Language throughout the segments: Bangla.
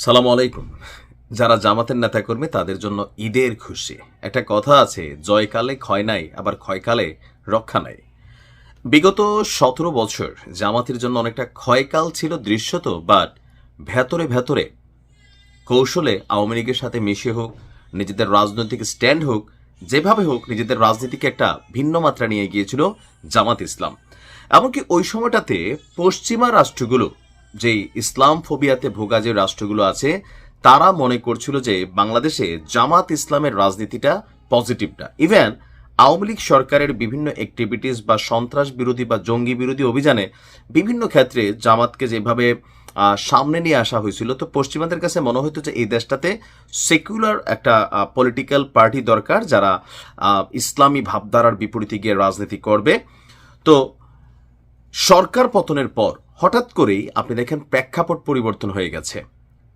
সালাম আলাইকুম। যারা জামাতের নেতাকর্মী তাদের জন্য ঈদের খুশি। একটা কথা আছে, জয়কালে ক্ষয় নাই, আবার ক্ষয়কালে রক্ষা নাই। বিগত 17 বছর জামাতের জন্য অনেকটা ক্ষয়কাল ছিল দৃশ্যত, বাট ভেতরে ভেতরে কৌশলে আওয়ামী লীগের সাথে মিশে হোক, নিজেদের রাজনৈতিক স্ট্যান্ড হোক, যেভাবে হোক নিজেদের রাজনীতিকে একটা ভিন্ন মাত্রা নিয়ে গিয়েছিল জামাত ইসলাম। এমনকি ওই সময়টাতে পশ্চিমা রাষ্ট্রগুলো, যেই ইসলাম ফোবিয়াতে ভোগা যে রাষ্ট্রগুলো আছে, তারা মনে করছিল যে বাংলাদেশে জামাত ইসলামের রাজনীতিটা পজিটিভ না। ইভেন আওয়ামী লীগ সরকারের বিভিন্ন অ্যাক্টিভিটিস বা সন্ত্রাস বিরোধী বা জঙ্গি বিরোধী অভিযানে বিভিন্ন ক্ষেত্রে জামাতকে যেভাবে সামনে নিয়ে আসা হয়েছিল, তো পশ্চিমাদের কাছে মনে হতো যে এই দেশটাতে সেকুলার একটা পলিটিক্যাল পার্টি দরকার, যারা ইসলামী ভাবধারার বিপরীতে গিয়ে রাজনীতি করবে। তো সরকার পতনের পর হঠাৎ করেই আপনি দেখেন প্রেক্ষাপট পরিবর্তন হয়ে গেছে।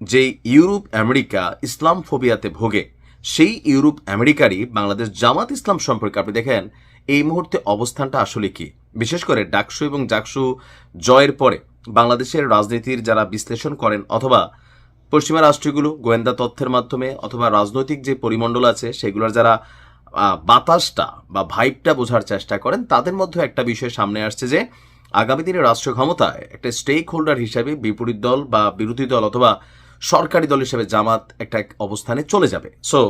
যেই ইউরোপ আমেরিকা ইসলাম ফোবিয়াতে ভোগে, সেই ইউরোপ আমেরিকারই বাংলাদেশ জামাত ইসলাম সম্পর্কে আপনি দেখেন এই মুহূর্তে অবস্থানটা আসলে কি। বিশেষ করে ডাকসু এবং জাকসু জয়ের পরে বাংলাদেশের রাজনীতির যারা বিশ্লেষণ করেন, অথবা পশ্চিমা রাষ্ট্রগুলো গোয়েন্দা তথ্যের মাধ্যমে, অথবা রাজনৈতিক যে পরিমণ্ডল আছে সেগুলোর যারা বাতাসটা বা ভাইবটা বোঝার চেষ্টা করেন, তাদের মধ্যে একটা বিষয় সামনে আসছে যে আগামী দিনে রাষ্ট্র ক্ষমতায় একটা স্টেক হোল্ডার হিসাবে বিপরীত দল বা বিরোধী দল অথবা সরকারি দল হিসেবে জামাত একটা অবস্থানে চলে যাবে। সো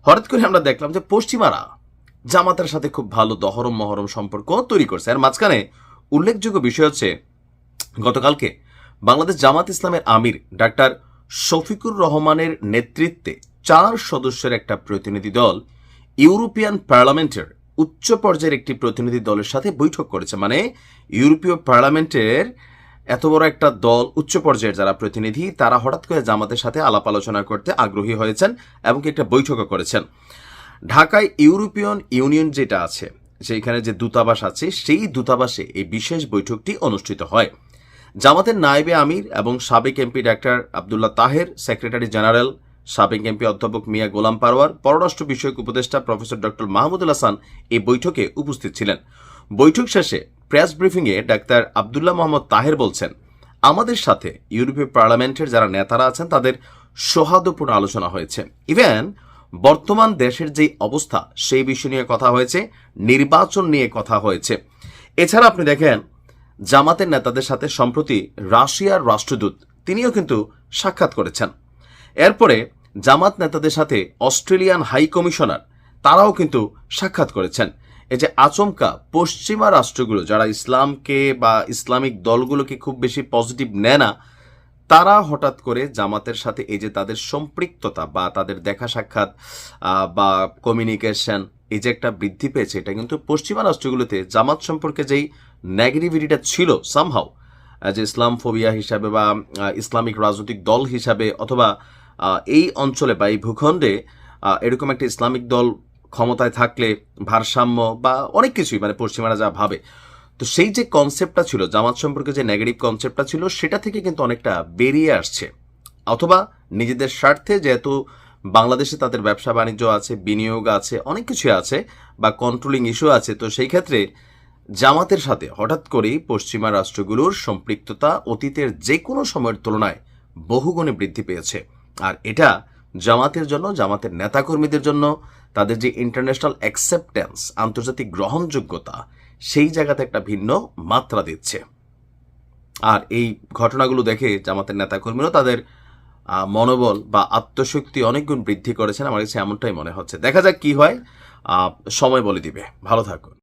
হঠাৎ করে আমরা দেখলাম যে পশ্চিমারা জামাতের সাথে খুব ভালো দহরম মহরম সম্পর্ক তৈরি করছে। আর মাঝখানে উল্লেখযোগ্য বিষয় হচ্ছে, গতকালকে বাংলাদেশ জামাত ইসলামের আমির ডাক্তার শফিকুর রহমানের নেতৃত্বে 4 সদস্যের একটা প্রতিনিধি দল ইউরোপিয়ান পার্লামেন্টের উচ্চ পর্যায়ের একটি প্রতিনিধি দলের সাথে বৈঠক করেছে। মানে ইউরোপীয় পার্লামেন্টের এত বড় একটা দল, উচ্চ পর্যায়ের যারা প্রতিনিধি, তারা হঠাৎ করে জামাতের সাথে আলাপ আলোচনা করতে আগ্রহী হয়েছেন এবং একটা বৈঠকও করেছেন। ঢাকায় ইউরোপিয়ান ইউনিয়ন যেটা আছে, সেইখানে যে দূতাবাস আছে, সেই দূতাবাসে এই বিশেষ বৈঠকটি অনুষ্ঠিত হয়। জামাতের নায়েবে আমির এবং সাবেক MP doctor Abdullah Taher, secretary general সাবেক এমপি অধ্যাপক মিয়া গোলাম পারওয়ার, পররাষ্ট্র বিষয়ক উপদেষ্টা প্রফেসর ডক্টর মাহমুদুল হাসান এই বৈঠকে উপস্থিত ছিলেন। বৈঠক শেষে প্রেস ব্রিফিংয়ে ডাক্তার আবদুল্লাহ মোহাম্মদ তাহের বলছেন, আমাদের সাথে ইউরোপীয় পার্লামেন্টের যারা নেতারা আছেন তাদের সৌহার্দ্যপূর্ণ আলোচনা হয়েছে। ইভেন বর্তমান দেশের যে অবস্থা সেই বিষয় নিয়ে কথা হয়েছে, নির্বাচন নিয়ে কথা হয়েছে। এছাড়া আপনি দেখেন জামাতের নেতাদের সাথে সম্প্রতি রাশিয়ার রাষ্ট্রদূত তিনিও কিন্তু সাক্ষাৎ করেছেন। এরপরে জামাত নেতাদের সাথে অস্ট্রেলিয়ান হাই কমিশনার তারাও কিন্তু সাক্ষাৎ করেছেন। এই যে আচমকা পশ্চিমা রাষ্ট্রগুলো যারা ইসলামকে বা ইসলামিক দলগুলোকে খুব বেশি পজিটিভ নেয় না, তারা হঠাৎ করে জামাতের সাথে এই যে তাদের সম্পৃক্ততা বা তাদের দেখা সাক্ষাৎ বা কমিউনিকেশন, এই যে একটা বৃদ্ধি পেয়েছে, এটা কিন্তু পশ্চিমা রাষ্ট্রগুলোতে জামাত সম্পর্কে যেই নেগেটিভিটিটা ছিল সামহাও, যে ইসলাম ফোবিয়া হিসাবে বা ইসলামিক রাজনৈতিক দল হিসাবে, অথবা এই অঞ্চলে বা এই ভূখণ্ডে এরকম একটা ইসলামিক দল ক্ষমতায় থাকলে ভারসাম্য বা অনেক কিছুই, মানে পশ্চিমারা যা ভাবে, তো সেই যে কনসেপ্টটা ছিল জামাত সম্পর্কে, যে নেগেটিভ কনসেপ্টটা ছিল, সেটা থেকে কিন্তু অনেকটা বেরিয়ে আসছে। অথবা নিজেদের স্বার্থে, যেহেতু বাংলাদেশে তাদের ব্যবসা বাণিজ্য আছে, বিনিয়োগ আছে, অনেক কিছু আছে, বা কন্ট্রোলিং ইস্যু আছে, তো সেই ক্ষেত্রে জামাতের সাথে হঠাৎ করেই পশ্চিমা রাষ্ট্রগুলোর সম্পৃক্ততা অতীতের যে কোনো সময়ের তুলনায় বহুগুণে বৃদ্ধি পেয়েছে। আর এটা জামাতের জন্য, জামাতের নেতাকর্মীদের জন্য, তাদের যে ইন্টারন্যাশনাল অ্যাকসেপ্টেন্স, আন্তর্জাতিক গ্রহণযোগ্যতা, সেই জায়গাতে একটা ভিন্ন মাত্রা দিচ্ছে। আর এই ঘটনাগুলো দেখে জামাতের নেতাকর্মীরাও তাদের মনোবল বা আত্মশক্তি অনেক গুণ বৃদ্ধি করেছেন। আমার কাছে এমনটাই মনে হচ্ছে। দেখা যাক কি হয়, সময় বলে দিবে। ভালো থাকুন।